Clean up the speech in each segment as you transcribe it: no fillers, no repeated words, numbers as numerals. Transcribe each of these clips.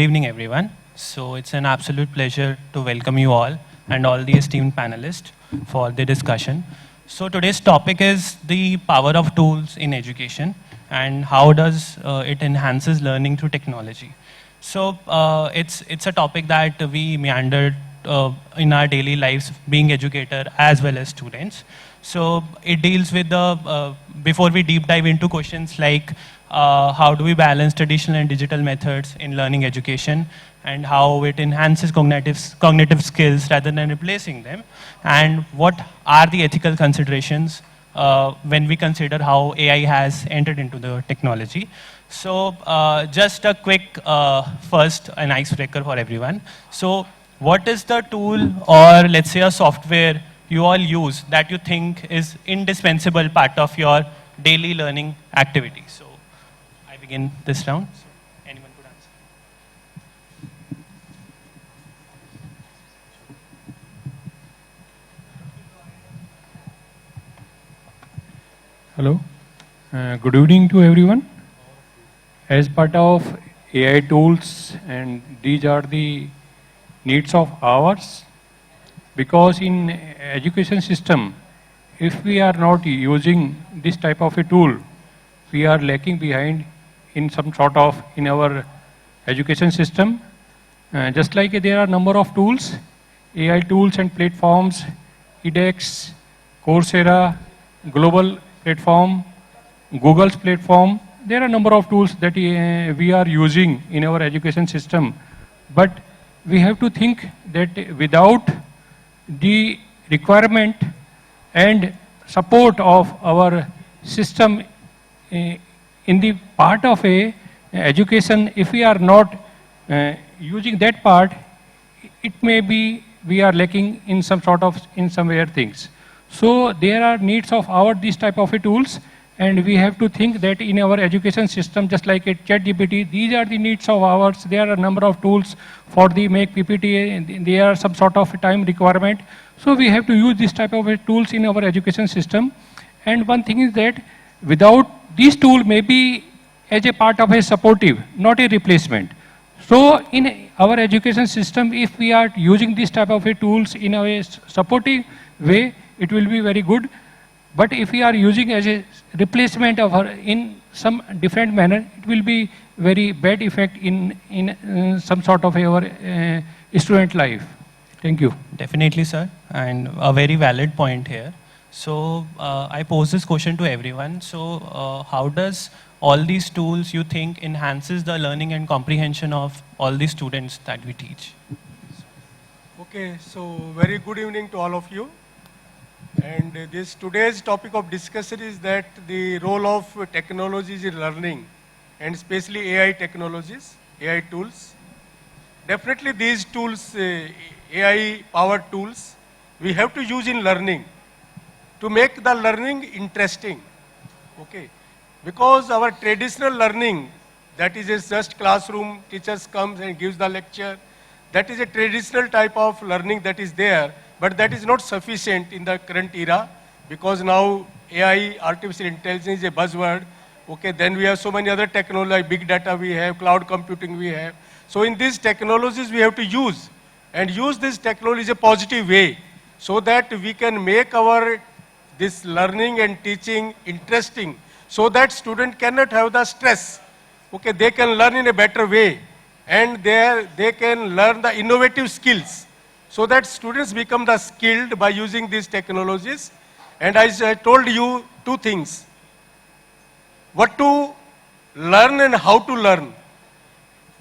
Good evening, everyone. So it's an absolute pleasure to welcome you all and all the esteemed panelists for the discussion. So today's topic is the power of tools in education and how does it enhances learning through technology. So it's a topic that we meandered in our daily lives, being educator as well as students. So it deals with the, before we deep dive into questions like how do we balance traditional and digital methods in learning education, and how it enhances cognitive skills rather than replacing them, and what are the ethical considerations when we consider how AI has entered into the technology. So just a quick first an icebreaker for everyone. So what is the tool or let's say a software you all use that you think is indispensable part of your daily learning activity? So I begin this round. So anyone could answer. Hello. Good evening to everyone. As part of AI tools, and these are the needs of ours, because in education system, if we are not using this type of a tool, we are lacking behind in some sort of in our education system. Just like there are number of tools, AI tools and platforms, edX, Coursera, global platform, Google's platform. There are a number of tools that we are using in our education system. But we have to think that without the requirement and support of our system in the part of a education, if we are not using that part, it may be we are lacking in some sort of, in somewhere things. So there are needs of our these type of a tools, and we have to think that in our education system, just like a ChatGPT, these are the needs of ours. There are a number of tools for the make PPT, and there are some sort of time requirement. So we have to use this type of tools in our education system. And one thing is that without this tool, maybe as a part of a supportive, not a replacement. So in our education system, if we are using this type of tools in a supportive way, it will be very good. But if we are using as a replacement of her in some different manner, it will be very bad effect in some sort of our student life. Thank you. Definitely, sir, and a very valid point here. So I pose this question to everyone. So how does all these tools you think enhances the learning and comprehension of all the students that we teach? Okay, so very good evening to all of you. And this today's topic of discussion is that the role of technologies in learning, and especially AI technologies, AI tools. Definitely these tools, AI powered tools, we have to use in learning to make the learning interesting. Okay, because our traditional learning, that is just classroom, teachers comes and gives the lecture, that is a traditional type of learning that is there. But that is not sufficient in the current era, because now AI, artificial intelligence is a buzzword. Okay, then we have so many other technologies, like big data we have, cloud computing we have. So in these technologies we have to use, and use this technology in a positive way, so that we can make our this learning and teaching interesting, so that student cannot have the stress. Okay, they can learn in a better way, and they can learn the innovative skills, so that students become the skilled by using these technologies. And as I told you two things, what to learn and how to learn.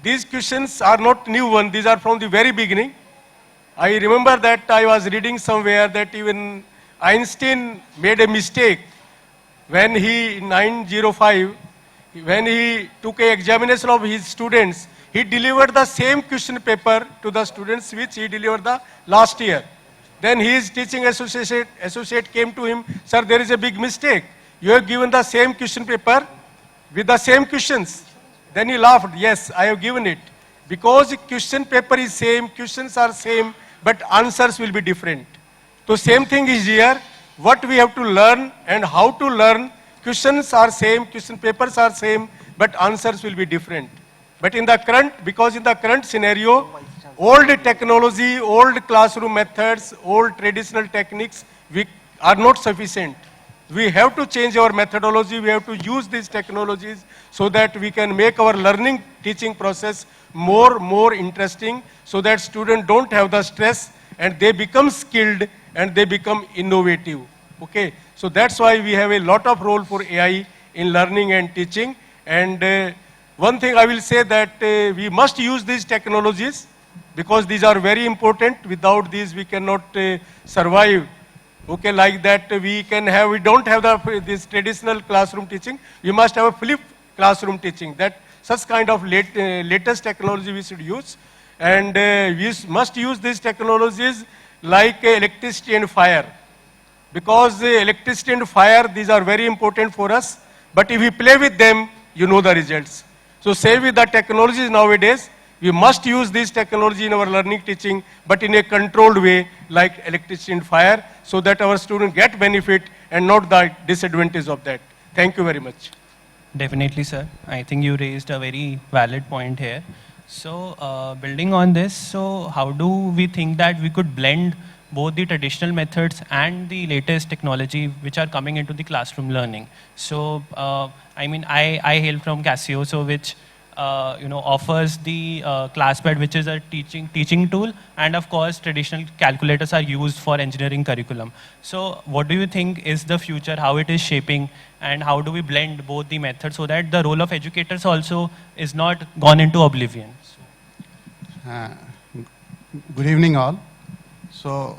These questions are not new one, these are from the very beginning. I remember that I was reading somewhere that even Einstein made a mistake when he, in 1905, when he took an examination of his students, he delivered the same question paper to the students which he delivered the last year. Then his teaching associate came to him, sir, there is a big mistake. You have given the same question paper with the same questions. Then he laughed, yes, I have given it. Because question paper is same, questions are same, but answers will be different. So same thing is here. What we have to learn and how to learn, questions are same, question papers are same, but answers will be different. But in the current, because in the current scenario, old technology, old classroom methods, old traditional techniques are not sufficient. We have to change our methodology. We have to use these technologies so that we can make our learning teaching process more interesting, so that students don't have the stress and they become skilled and they become innovative. Okay, so that's why we have a lot of role for AI in learning and teaching. And one thing I will say that we must use these technologies because these are very important. Without these, we cannot survive. Okay, like that we don't have this traditional classroom teaching. We must have a flipped classroom teaching. That such kind of latest technology we should use. And we must use these technologies like electricity and fire. Because electricity and fire, these are very important for us. But if we play with them, you know the results. So same with the technologies nowadays, we must use this technology in our learning teaching, but in a controlled way, like electricity and fire, so that our students get benefit and not the disadvantage of that. Thank you very much. Definitely, sir. I think you raised a very valid point here. So, building on this, so how do we think that we could blend both the traditional methods and the latest technology which are coming into the classroom learning? So, I mean, I hail from Casio, so which offers the ClassPad, which is a teaching tool, and of course, traditional calculators are used for engineering curriculum. So, what do you think is the future, how it is shaping, and how do we blend both the methods so that the role of educators also is not gone into oblivion? Good evening, all. So,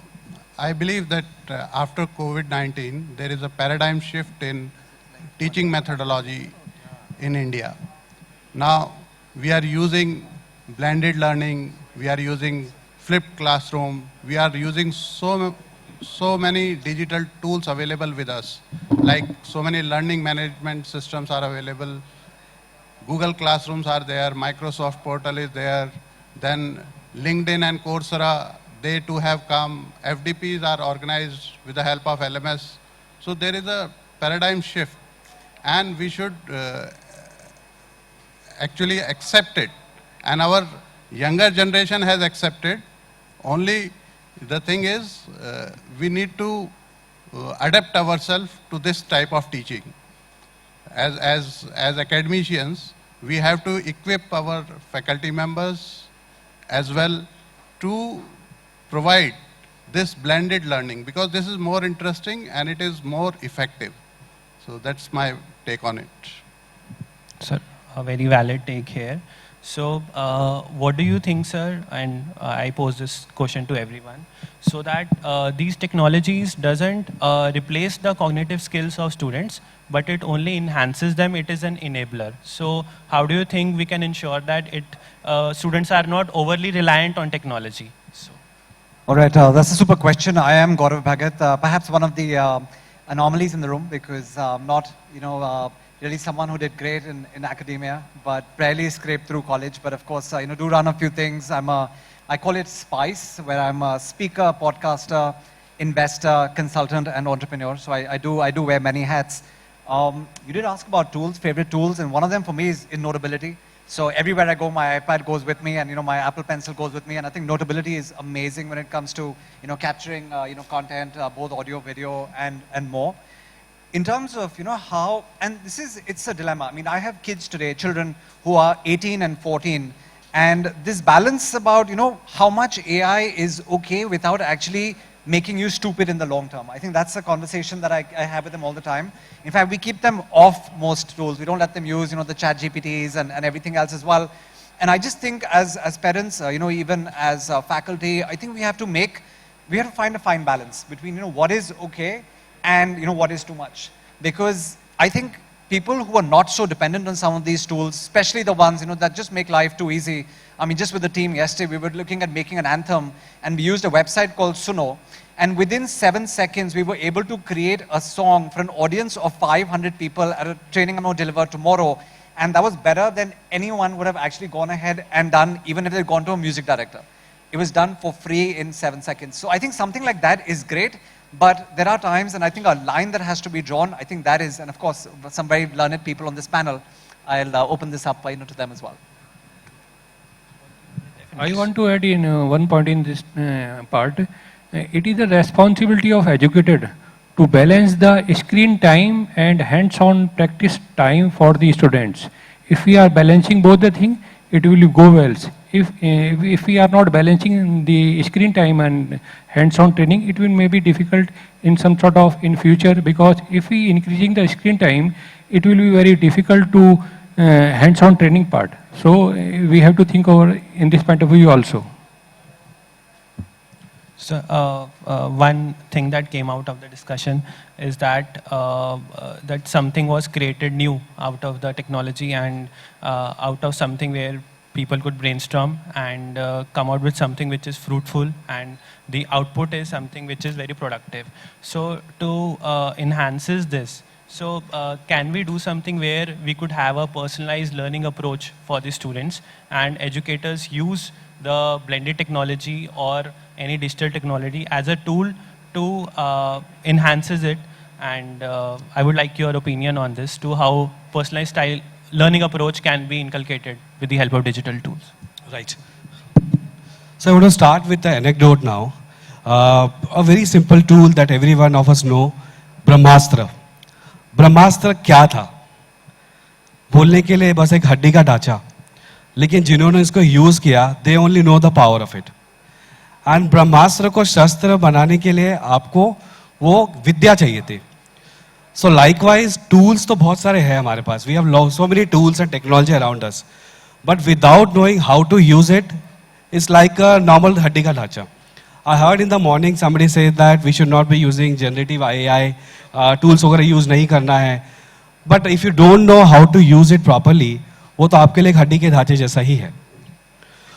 I believe that after COVID-19, there is a paradigm shift in teaching methodology in India. Now, we are using blended learning, we are using flipped classroom, we are using so many digital tools available with us, like so many learning management systems are available, Google Classrooms are there, Microsoft Portal is there, then LinkedIn and Coursera, they too have come, FDPs are organized with the help of LMS. So there is a paradigm shift, and we should actually accept it, and our younger generation has accepted. Only the thing is we need to adapt ourselves to this type of teaching. As academicians, we have to equip our faculty members as well to provide this blended learning, because this is more interesting and it is more effective. So that's my take on it. Sir, a very valid take here. So, what do you think, sir? And I pose this question to everyone. So that these technologies doesn't replace the cognitive skills of students, but it only enhances them. It is an enabler. So, how do you think we can ensure that students are not overly reliant on technology? So. All right, that's a super question. I am Gaurav Bhagat, perhaps one of the anomalies in the room, because I'm not, really someone who did great in academia, but barely scraped through college. But of course, do run a few things. I call it SPICE, where I'm a speaker, podcaster, investor, consultant, and entrepreneur. So I do wear many hats. You did ask about tools, favorite tools, and one of them for me is in Notability. So everywhere I go, my iPad goes with me, and my Apple Pencil goes with me. And I think Notability is amazing when it comes to capturing content, both audio, video, and more. In terms of, how, and it's a dilemma. I mean, I have kids today, children who are 18 and 14, and this balance about, how much AI is okay without actually making you stupid in the long term. I think that's a conversation that I have with them all the time. In fact, we keep them off most tools. We don't let them use, the chat GPTs and everything else as well. And I just think as parents, even as faculty, I think we have to find a fine balance between, what is okay and what is too much. Because I think people who are not so dependent on some of these tools, especially the ones that just make life too easy. I mean, just with the team yesterday, we were looking at making an anthem, and we used a website called Suno, and within 7 seconds, we were able to create a song for an audience of 500 people at a training I'm going to deliver tomorrow, and that was better than anyone would have actually gone ahead and done, even if they'd gone to a music director. It was done for free in 7 seconds. So I think something like that is great. But there are times, and I think a line that has to be drawn, I think that is, and of course, some very learned people on this panel, I'll open this up to them as well. I want to add in one point in this part. It is the responsibility of educator to balance the screen time and hands-on practice time for the students. If we are balancing both the things, it will go well. If we are not balancing the screen time and hands-on training, it will may be difficult in some sort of in future, because if we increasing the screen time, it will be very difficult to hands-on training part. So we have to think over in this point of view also. So one thing that came out of the discussion is that that something was created new out of the technology and out of something where people could brainstorm and come out with something which is fruitful, and the output is something which is very productive. So to enhances this, so can we do something where we could have a personalized learning approach for the students, and educators use the blended technology or any digital technology as a tool to enhances it? And I would like your opinion on this, to how personalized style learning approach can be inculcated with the help of digital tools. Right. So I want to start with the anecdote now. A very simple tool that every one of us know, ब्रह्मास्त्र. ब्रह्मास्त्र क्या था? बोलने के लिए बस एक हड्डी का ढांचा, लेकिन जिन्होंने इसको यूज किया, they only know the power of it. And Brahmastra को शस्त्र बनाने के लिए आपको वो विद्या चाहिए थी. सो लाइकवाइज टूल्स तो बहुत सारे हैं हमारे पास. We have so many tools and technology around us, but without knowing how to use it is like a normal हड्डी का ढांचा. I heard in the morning somebody say that we should not be using generative AI, tools वगैरह use नहीं करना है. But if you don't know how to use it properly, वो तो आपके लिए एक हड्डी के ढांचे जैसा ही है.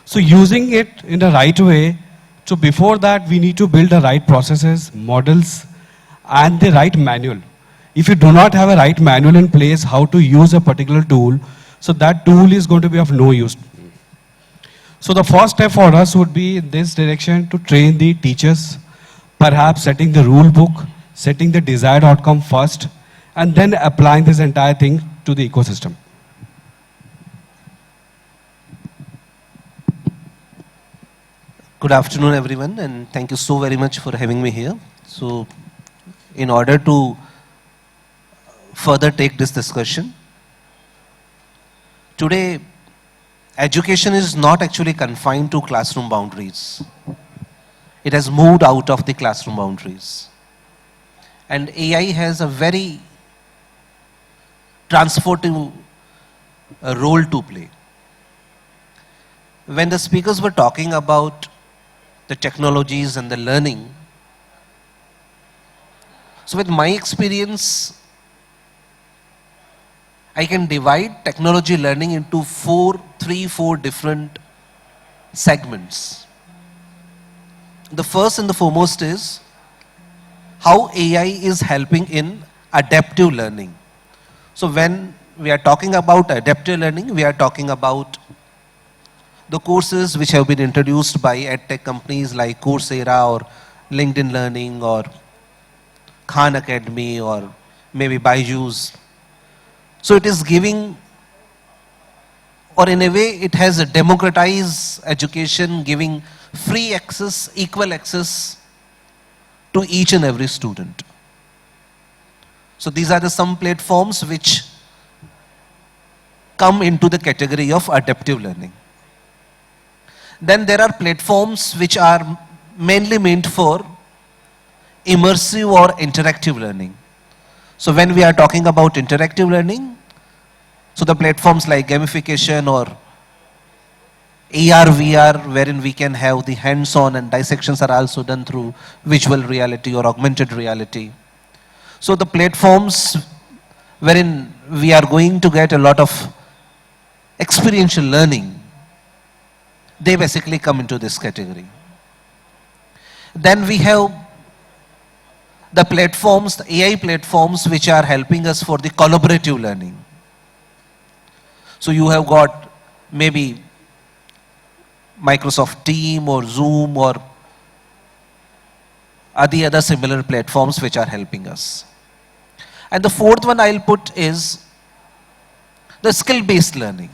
So using it in the right way, so before that we need to build the right processes, models, and the right manual. If you do not have a right manual in place how to use a particular tool, so that tool is going to be of no use. So the first step for us would be in this direction to train the teachers, perhaps setting the rule book, setting the desired outcome first, and then applying this entire thing to the ecosystem. Good afternoon, everyone, and thank you so very much for having me here. So, in order to further take this discussion, today, education is not actually confined to classroom boundaries. It has moved out of the classroom boundaries. And AI has a very transformative role to play. When the speakers were talking about the technologies and the learning, so with my experience, I can divide technology learning into three, four different segments. The first and the foremost is how AI is helping in adaptive learning. So when we are talking about adaptive learning, we are talking about the courses which have been introduced by edtech companies like Coursera or LinkedIn Learning or Khan Academy or maybe Byju's. So it is giving, or in a way it has a democratized education, giving free access, equal access to each and every student. So these are the some platforms which come into the category of adaptive learning. Then there are platforms which are mainly meant for immersive or interactive learning. So when we are talking about interactive learning, so the platforms like gamification or AR, VR, wherein we can have the hands-on and dissections are also done through visual reality or augmented reality. So the platforms wherein we are going to get a lot of experiential learning, they basically come into this category. Then we have the platforms, the AI platforms which are helping us for the collaborative learning. So you have got maybe Microsoft Teams or Zoom or other similar platforms which are helping us. And the fourth one I'll put is the skill-based learning.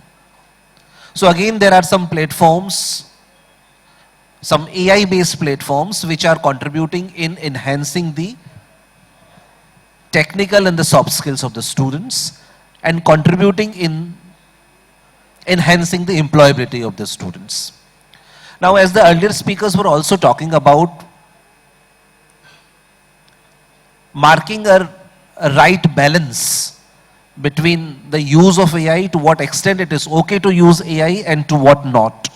So again, there are some platforms some AI based platforms which are contributing in enhancing the technical and the soft skills of the students and contributing in enhancing the employability of the students. Now, as the earlier speakers were also talking about marking a right balance between the use of AI, to what extent it is okay to use AI and to what not.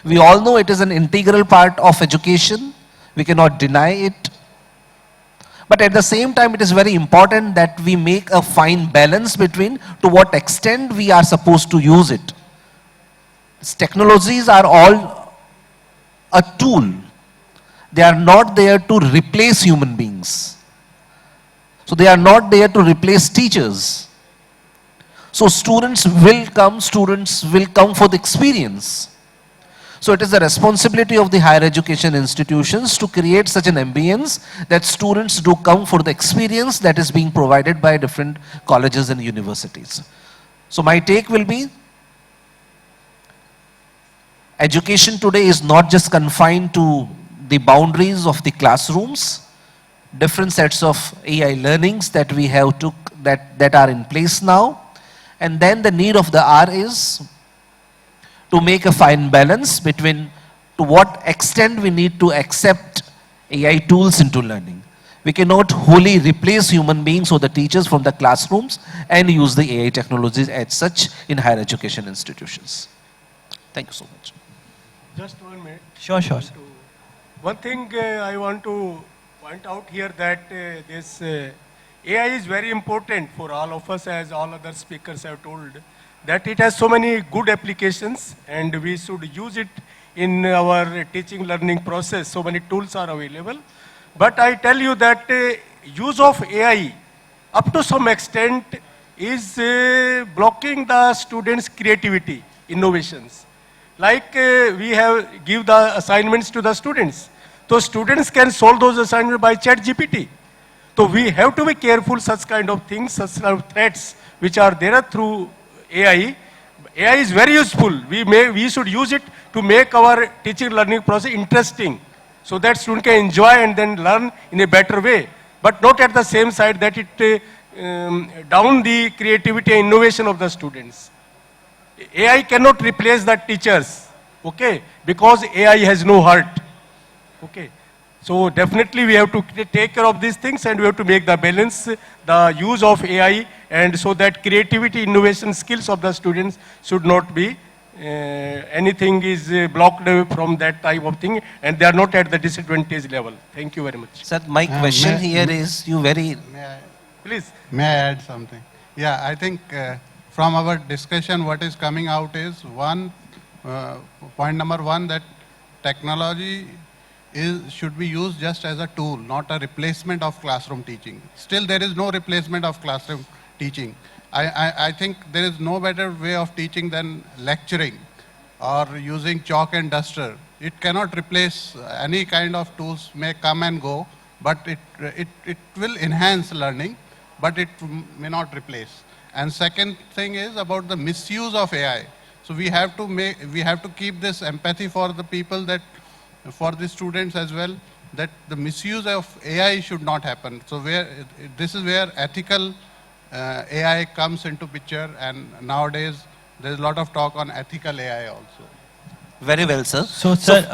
We all know it is an integral part of education. We cannot deny it. But at the same time, it is very important that we make a fine balance between to what extent we are supposed to use it. These technologies are all a tool. They are not there to replace human beings. So they are not there to replace teachers. So students will come for the experience. So it is the responsibility of the higher education institutions to create such an ambience that students do come for the experience that is being provided by different colleges and universities. So my take will be, education today is not just confined to the boundaries of the classrooms. Different sets of AI learnings that we have that are in place now. And then the need of the hour is to make a fine balance between to what extent we need to accept AI tools into learning. We cannot wholly replace human beings or the teachers from the classrooms and use the AI technologies as such in higher education institutions. Thank you so much. Just 1 minute. Sure, sure, sir. One thing I want to point out here that this AI is very important for all of us, as all other speakers have told, that it has so many good applications and we should use it in our teaching learning process. So many tools are available. But I tell you that use of AI up to some extent is blocking the students' creativity, innovations. Like we have give the assignments to the students. So students can solve those assignments by ChatGPT. So we have to be careful such kind of things, such kind of threats which are there through AI. AI is very useful. We should use it to make our teaching learning process interesting so that students can enjoy and then learn in a better way. But not at the same side that it down the creativity and innovation of the students. AI cannot replace the teachers, okay, because AI has no heart. Okay, so definitely we have to take care of these things and we have to make the balance, the use of AI, and so that creativity, innovation skills of the students should not be, anything is blocked from that type of thing and they are not at the disadvantage level. Thank you very much. Sir, my question here is, you very... Please. May I add something? Yeah, I think from our discussion what is coming out is point number one, that technology should be used just as a tool, not a replacement of classroom teaching. Still, there is no replacement of classroom teaching. I think there is no better way of teaching than lecturing or using chalk and duster. It cannot replace any kind of tools, may come and go, but it will enhance learning, but it may not replace. And second thing is about the misuse of AI. So we have to keep this empathy for the people, that for the students as well, that the misuse of AI should not happen. So this is where ethical AI comes into picture, and nowadays there's a lot of talk on ethical AI also. Very well, sir. So, sir,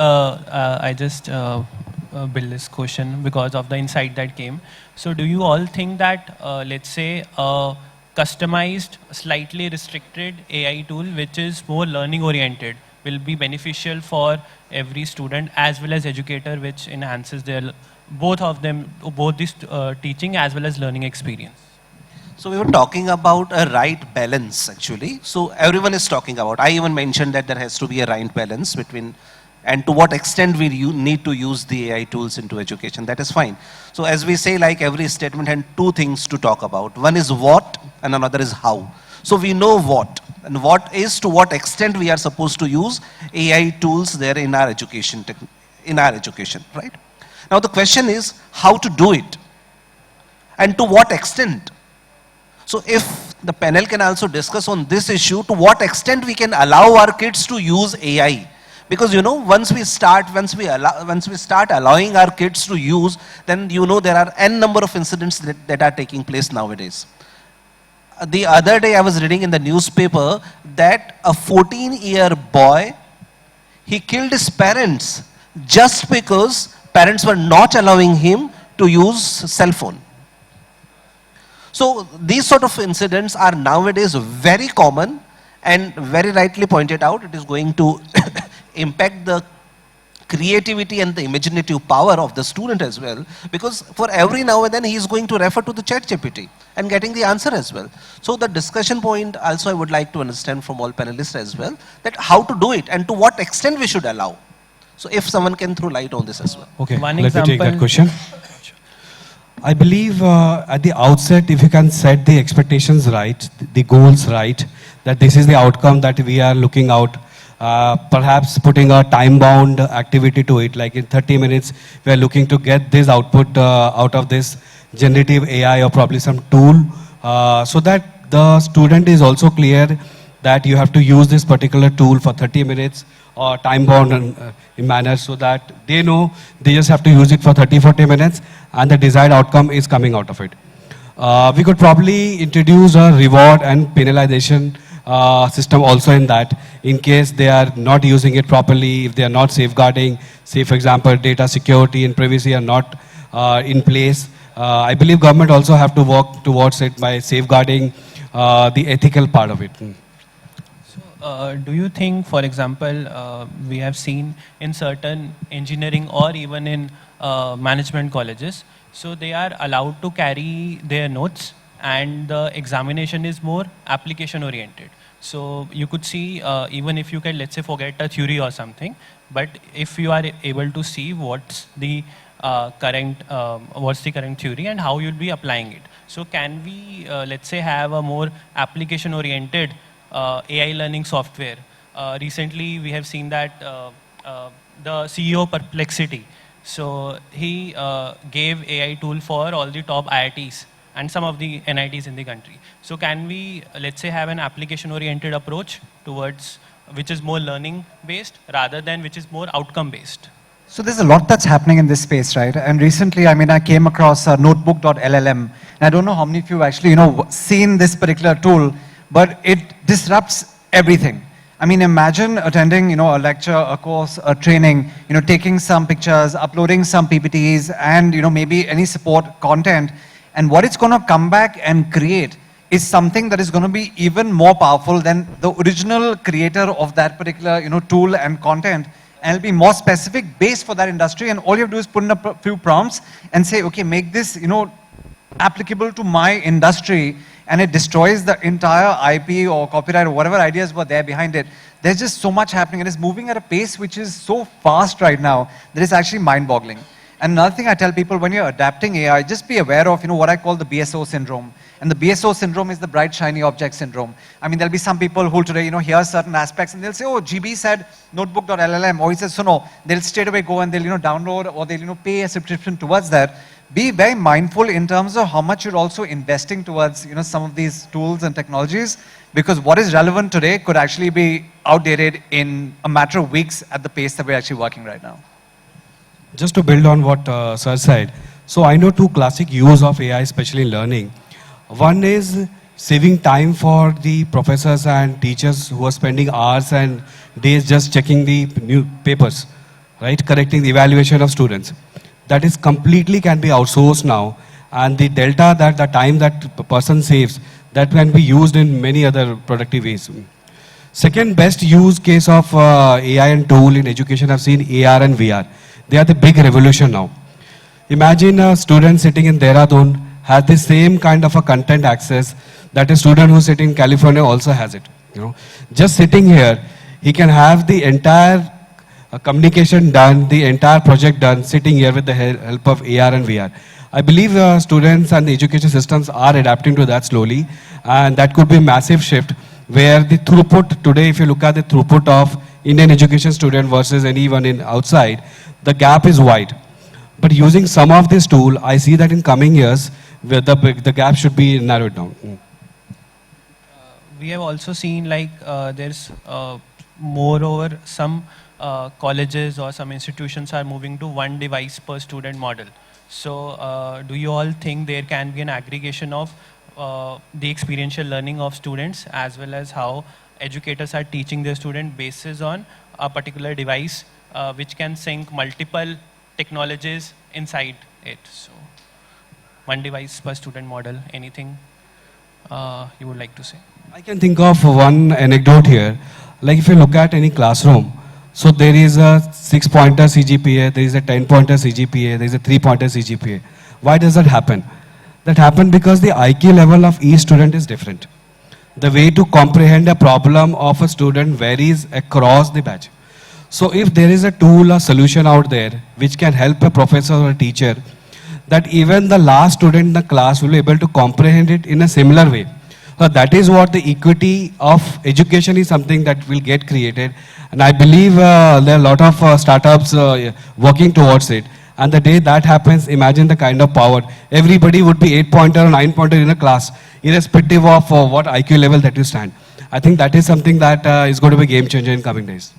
I just build this question because of the insight that came. So, do you all think that, let's say, a customized, slightly restricted AI tool, which is more learning oriented, will be beneficial for every student as well as educator, which enhances their both this teaching as well as learning experience? So we were talking about a right balance actually. So everyone is talking about, I even mentioned that there has to be a right balance between, and to what extent we need to use the AI tools into education, that is fine. So as we say, like every statement had two things to talk about. One is what and another is how. So we know what, and what is to what extent we are supposed to use AI tools there in our education, right? Now the question is how to do it and to what extent. So if the panel can also discuss on this issue, to what extent we can allow our kids to use AI Because you know, once we start allowing our kids to use, then you know there are n number of incidents that are taking place nowadays. The other day I was reading in the newspaper that a 14-year boy, he killed his parents just because parents were not allowing him to use cell phone. So these sort of incidents are nowadays very common, and very rightly pointed out, it is going to impact the creativity and the imaginative power of the student as well, because for every now and then he is going to refer to the chat GPT and getting the answer as well. So the discussion point also I would like to understand from all panelists as well, that how to do it and to what extent we should allow. So if someone can throw light on this as well. Okay, One let me take that example- question. I believe at the outset, if you can set the expectations right, the goals right, that this is the outcome that we are looking out, perhaps putting a time-bound activity to it, like in 30 minutes, we are looking to get this output out of this generative AI or probably some tool, so that the student is also clear that you have to use this particular tool for 30 minutes or time-bound in manner, so that they know they just have to use it for 30-40 minutes and the desired outcome is coming out of it. We could probably introduce a reward and penalization system also in that, in case they are not using it properly, if they are not safeguarding, say for example, data security and privacy are not in place. I believe government also have to work towards it by safeguarding the ethical part of it. Do you think, for example, we have seen in certain engineering or even in management colleges, so they are allowed to carry their notes and the examination is more application oriented. So you could see, even if you can, let's say, forget a theory or something, but if you are able to see what's the current theory and how you'll be applying it. So can we, let's say, have a more application oriented AI learning software? Recently, we have seen that the CEO Perplexity, so he gave AI tool for all the top IITs and some of the NITs in the country. So can we, let's say, have an application-oriented approach towards which is more learning-based rather than which is more outcome-based? So there's a lot that's happening in this space, right? And recently, I came across notebook.llm. And I don't know how many of you actually, seen this particular tool, but it disrupts everything. Imagine attending, a lecture, a course, a training, taking some pictures, uploading some PPTs, and, maybe any support content. And what it's going to come back and create is something that is going to be even more powerful than the original creator of that particular, tool and content. And it'll be more specific based for that industry. And all you have to do is put in a few prompts and say, okay, make this, applicable to my industry, and it destroys the entire IP or copyright or whatever ideas were there behind it. There's just so much happening, and it's moving at a pace which is so fast right now that it's actually mind-boggling. And another thing I tell people, when you're adapting AI, just be aware of, what I call the BSO syndrome. And the BSO syndrome is the bright, shiny object syndrome. There'll be some people who today, hear certain aspects and they'll say, oh, GB said notebook.llm, or he says, so no, they'll straight away go and they'll, download, or they'll, pay a subscription towards that. Be very mindful in terms of how much you're also investing towards, some of these tools and technologies, because what is relevant today could actually be outdated in a matter of weeks at the pace that we're actually working right now. Just to build on what Sir said, so I know two classic use of AI, especially in learning. One is saving time for the professors and teachers who are spending hours and days just checking the new papers, right? Correcting the evaluation of students. That is completely can be outsourced now, and the delta, that the time that the person saves, that can be used in many other productive ways. Second best use case of AI and tool in education, I've seen AR and VR. They are the big revolution now. Imagine a student sitting in Dehradun has the same kind of a content access that a student who's sitting in California also has it. Just sitting here, he can have the entire communication done, the entire project done, sitting here with the help of AR and VR. I believe students and the education systems are adapting to that slowly, and that could be a massive shift where the throughput today, if you look at the throughput of Indian education student versus anyone in outside, the gap is wide. But using some of this tool, I see that in coming years, where the gap should be narrowed down. We have also seen there's moreover some colleges or some institutions are moving to one device per student model. So do you all think there can be an aggregation of the experiential learning of students, as well as how educators are teaching their student basis on a particular device which can sync multiple technologies inside it? So one device per student model. Anything you would like to say? I can think of one anecdote here. Like if you look at any classroom, so there is a 6-pointer CGPA, there is a 10-pointer CGPA, there is a 3-pointer CGPA. Why does that happen? That happens because the IQ level of each student is different. The way to comprehend a problem of a student varies across the batch. So if there is a tool or solution out there which can help a professor or a teacher, that even the last student in the class will be able to comprehend it in a similar way. So that is what the equity of education is, something that will get created. And I believe there are a lot of startups working towards it. And the day that happens, imagine the kind of power. Everybody would be 8-pointer or 9-pointer in a class, irrespective of what IQ level that you stand. I think that is something that is going to be a game changer in coming days.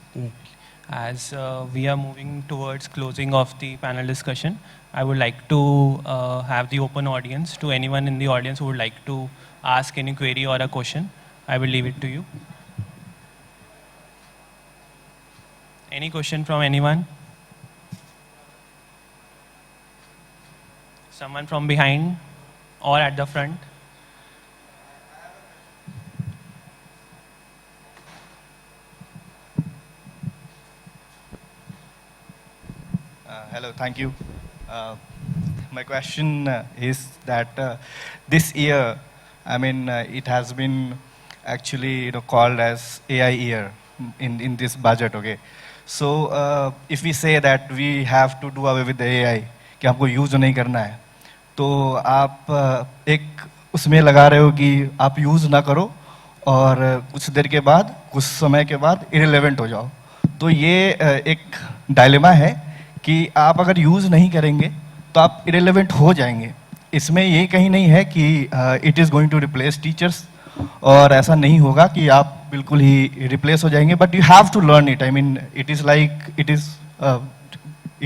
As we are moving towards closing of the panel discussion, I would like to have the open audience. To anyone in the audience who would like to ask any query or a question, I will leave it to you. Any question from anyone? Someone from behind or at the front? Hello, thank you. My question is that this year, I mean, it has been actually called as AI year in this budget, okay? So if we say that we have to do away with the AI, कि आपको use नहीं करना है, तो आप एक उसमें लगा रहे हो कि आप यूज ना करो और कुछ देर के बाद, कुछ समय के बाद इरेलेवेंट हो जाओ. तो ये एक डायलेमा है कि आप अगर यूज नहीं करेंगे तो आप इरेलेवेंट हो जाएंगे. इसमें ये कहीं नहीं है कि it is going to replace teachers, और ऐसा नहीं होगा कि आप बिल्कुल ही रिप्लेस हो जाएंगे. But you have to learn it. I mean it is like it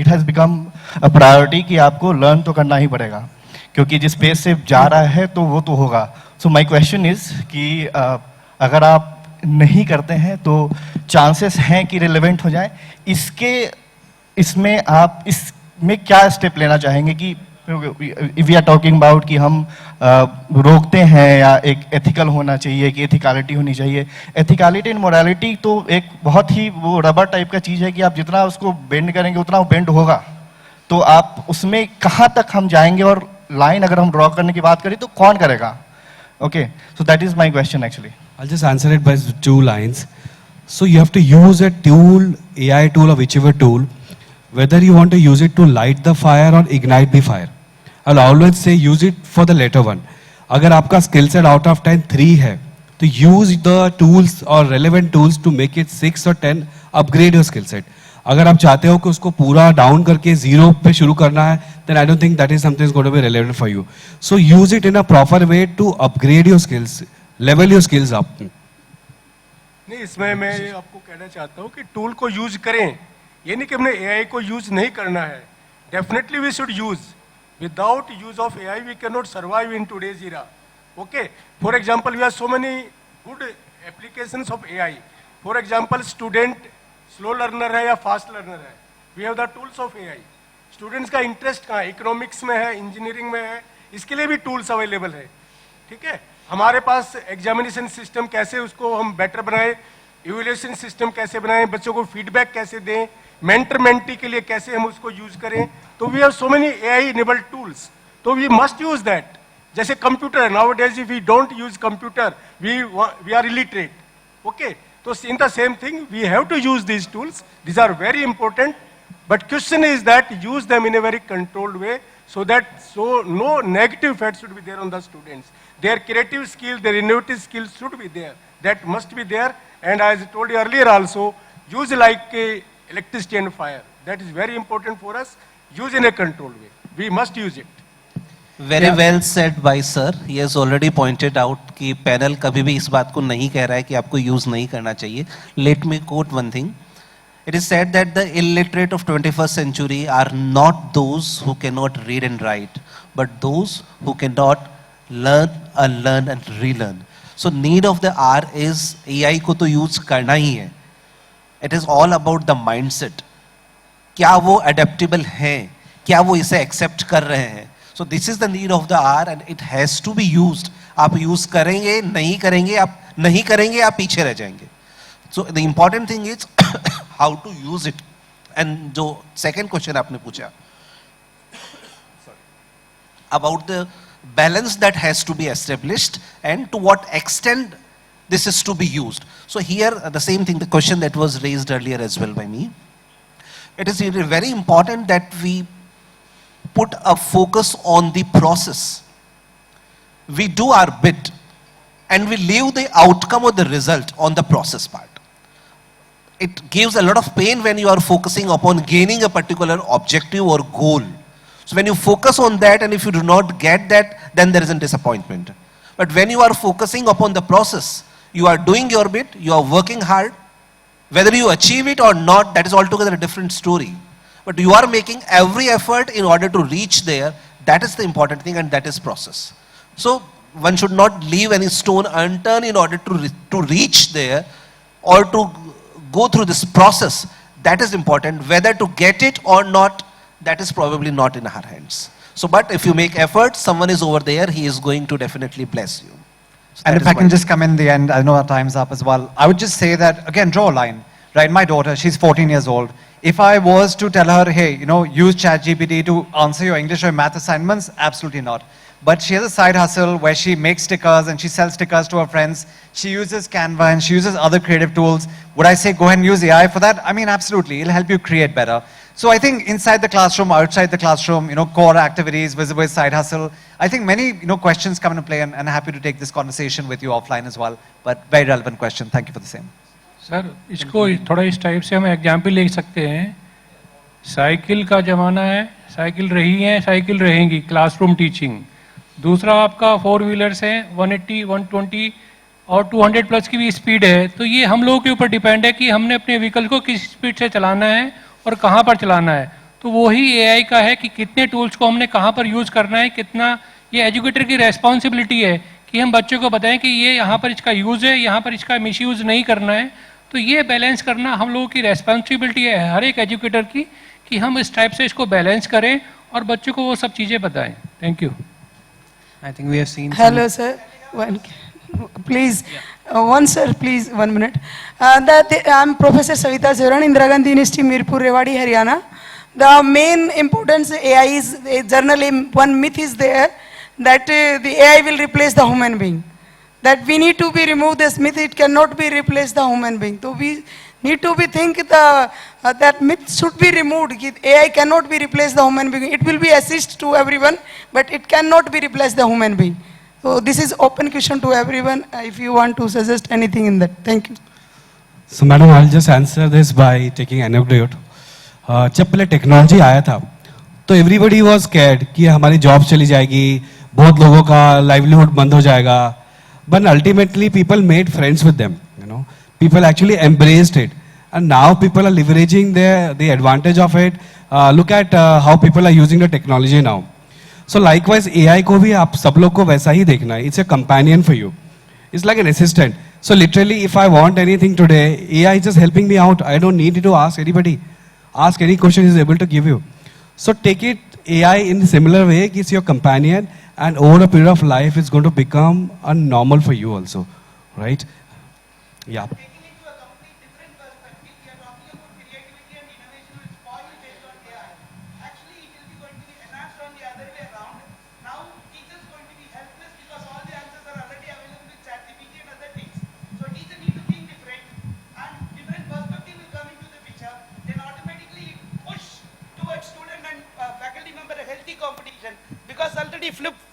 has become a priority कि आपको लर्न तो करना ही पड़ेगा, क्योंकि जिस पेज से जा रहा है तो वो तो होगा. सो माई क्वेश्चन इज़ कि अगर आप नहीं करते हैं तो चांसेस हैं कि रिलेवेंट हो जाए. इसमें आप इसमें क्या स्टेप लेना चाहेंगे कि if we are talking about कि हम रोकते हैं या एक एथिकल होना चाहिए कि एथिकलिटी होनी चाहिए. एथिकलिटी एंड मोरालिटी तो एक बहुत ही वो रबर टाइप का चीज़ है कि आप जितना उसको बेंड करेंगे उतना वो बेंड होगा. तो आप उसमें कहाँ तक हम जाएंगे, और लाइन अगर हम ड्रॉ करने की बात करें तो कौन करेगा? Okay, so that is my question actually. I'll just answer it by 2 lines. So you have to use a tool, AI tool or whichever tool, whether you want to use it to light the fire or ignite the fire. I'll always say use it for the latter one. अगर आपका skill set out of 10 3 है, तो use the tools or relevant tools to make it 6 or 10, upgrade your skill set. अगर आप चाहते हो कि उसको पूरा डाउन करके 0 पे शुरू करना है, then I don't think that is something is going to be relevant for you. So use it in a proper way to upgrade your skills, level your skills up. नहीं, इसमें मैं आपको कहना चाहता हूँ कि टूल को यूज करें, ये नहीं कि हमने एआई को यूज नहीं करना है. Definitely we should use. Without use of AI we can not survive in today's era. Okay, for example we have so many good applications of AI. For example student slow learner है या fast learner है, we have the tools of AI. Students का interest कहाँ है, economics में है, engineering में है, इसके लिए भी टूल्स अवेलेबल है. ठीक है, हमारे पास एग्जामिनेशन सिस्टम कैसे उसको हम बेटर बनाएं, इवैल्यूएशन सिस्टम कैसे बनाएं, बच्चों को फीडबैक कैसे दें, मेंटर मेंटी के लिए कैसे हम उसको यूज करें. तो we have so many AI enabled tools, तो वी मस्ट यूज दैट. जैसे computer, now days if we don't use computer we are illiterate. Okay, तो in the same thing we have to use these tools. These are very important, but question is that use them in a very controlled way, so no negative effects should be there on the students. Their creative skill, their innovative skills should be there. That must be there. And as I told you earlier also, use like electricity and fire. That is very important for us. Use in a controlled way. We must use it. Very well said by sir. He has already pointed out कि panel कभी भी इस बात को नहीं कह रहा है कि आपको यूज नहीं करना चाहिए. Let me quote one thing. It is said that the illiterate of 21st century are not those who cannot read and write, but those who cannot learn, unlearn and relearn. So need of the hour is AI को तो use करना ही है. It is all about the mindset. क्या वो adaptable हैं? क्या वो इसे accept कर रहे हैं? So this is the need of the hour and it has to be used. आप use करेंगे, नहीं करेंगे, आप नहीं करेंगे, आप पीछे रह जाएंगे. So the important thing is how to use it. And जो second question आपने पूछा about the balance that has to be established and to what extent this is to be used. So here the same thing, the question that was raised earlier as well by me. It is really very important that we put a focus on the process. We do our bit and we leave the outcome or the result on the process part. It gives a lot of pain when you are focusing upon gaining a particular objective or goal. So when you focus on that and if you do not get that, then there is a disappointment. But when you are focusing upon the process, you are doing your bit, you are working hard. Whether you achieve it or not, that is altogether a different story. But you are making every effort in order to reach there. That is the important thing and that is process. So one should not leave any stone unturned in order to reach there or to go through this process. That is important. Whether to get it or not, that is probably not in our hands. So, but if you make effort, someone is over there, he is going to definitely bless you. So And if I can just come in the end, I know our time's up as well. I would just say that, again, draw a line, right? My daughter, she's 14 years old. If I was to tell her, hey, use ChatGPT to answer your English or math assignments, absolutely not. But she has a side hustle where she makes stickers and she sells stickers to her friends. She uses Canva and she uses other creative tools. Would I say go ahead and use AI for that? I mean, absolutely. It'll help you create better. So I think inside the classroom, outside the classroom, core activities, visible side hustle. I think many, questions come into play and happy to take this conversation with you offline as well. But very relevant question. Thank you for the same. Sir इसको थोड़ा इस type से हम example ले सकते हैं. Cycle का ज़माना है, साइकिल रही है, साइकिल रहेंगी, क्लासरूम टीचिंग. दूसरा आपका 4 व्हीलर्स हैं, 180, 120 और 200 प्लस की भी स्पीड है. तो ये हम लोगों के ऊपर डिपेंड है कि हमने अपने व्हीकल को किस स्पीड से चलाना है और कहाँ पर चलाना है. तो वही एआई का है कि कितने टूल्स को हमने कहाँ पर यूज़ करना है, कितना. ये एजुकेटर की रेस्पॉन्सिबिलिटी है कि हम बच्चों को बताएं कि ये यहाँ पर इसका यूज़ है, यहाँ पर इसका मिसयूज़ नहीं करना है. तो ये बैलेंस करना हम लोगों की रेस्पॉन्सिबिलिटी है हर एक एजुकेटर की कि हम इस टाइप से इसको बैलेंस करें और बच्चों को वो सब चीज़ें बताएं. Thank you. I think we have seen. Hello, sir. Please, one sir, please, 1 minute. I'm Professor Savita Zeran, Indira Gandhi University, Mirpur, Rewari, Haryana. The main importance AI is generally one myth is there that the AI will replace the human being. That we need to be remove this myth. It cannot be replace the human being. So we need to be think that myth should be removed. AI cannot be replace the human being. It will be assist to everyone, but it cannot be replace the human being. So this is open question to everyone. If you want to suggest anything in that, thank you. So madam, I'll just answer this by taking anecdote. जब पहले technology आया था तो everybody was scared कि हमारी job चली जाएगी, बहुत लोगों का लाइवलीहुड बंद हो जाएगा. But ultimately people made friends with them, People actually embraced it. And now people are leveraging the advantage of it. Look at how people are using the technology now. So likewise AI को भी आप सब लोग को वैसा ही देखना है. It's a companion for you. It's like an assistant. So literally if I want anything today, AI is just helping me out. I don't need to ask anybody. Ask any question, is able to give you. So take it AI in a similar way, it's your companion, and over a period of life it's going to become a normal for you also, right? Yeah.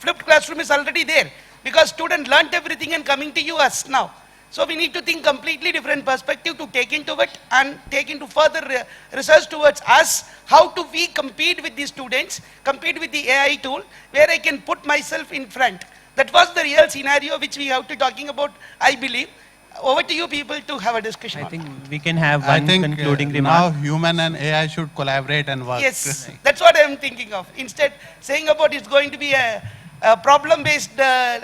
Flipped classroom is already there because student learnt everything and coming to you us now. So we need to think completely different perspective to take into it and take into further research towards us. How do we compete with these students, compete with the AI tool where I can put myself in front. That was the real scenario which we have to talking about, I believe. Over to you people to have a discussion. I on think that. we can have I one think concluding now remark. human and AI should collaborate and work. Yes, that's what I'm thinking of. Instead, saying about it's going to be a problem-based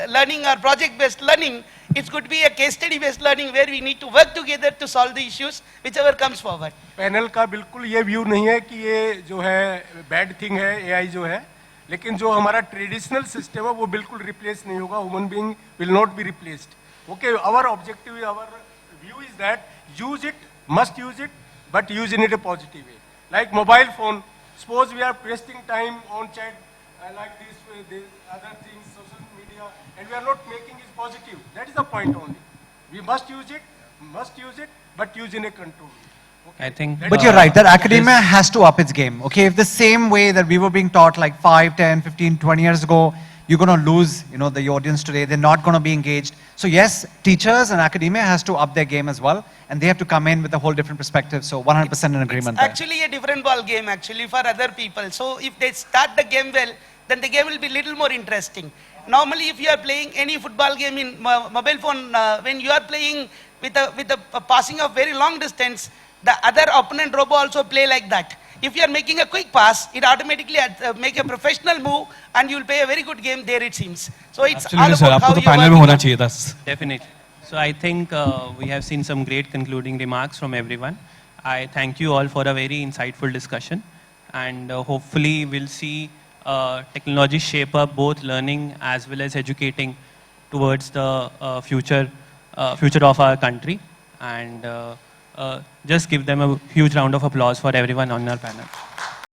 learning or project-based learning, it's going to be a case study-based learning where we need to work together to solve the issues, whichever comes forward. Panel का बिल्कुल ये view नहीं है कि ये जो है bad thing है एआई जो है, लेकिन जो हमारा ट्रेडिशनल सिस्टम है वो बिल्कुल रिप्लेस नहीं होगा. Human being will not be replaced. Okay, our objective, our view is that use it, must use it, but use in it a positive way. Like mobile phone, suppose we are wasting time on chat like this other things, social media, and we are not making it positive. That is the point only. We must use it, but use in a control. Okay. I think. But you're right, that academia has to up its game. Okay, if the same way that we were being taught like 5, 10, 15, 20 years ago, you're going to lose, the audience today. They're not going to be engaged. So yes, teachers and academia has to up their game as well, and they have to come in with a whole different perspective. So 100% in agreement there. Actually, a different ball game actually for other people. So if they start the game well, then the game will be little more interesting. Normally, if you are playing any football game in mobile phone, when you are playing with a passing of very long distance, the other opponent robo also play like that. If you are making a quick pass, it automatically make a professional move, and you will play a very good game there, it seems. So it's all Absolutely, sir. about how आपको तो you panel में work होना it. चाहिए था. Definitely. So I think we have seen some great concluding remarks from everyone. I thank you all for a very insightful discussion, and hopefully we'll see technology shape up both learning as well as educating towards the future of our country. And just give them a huge round of applause for everyone on our panel.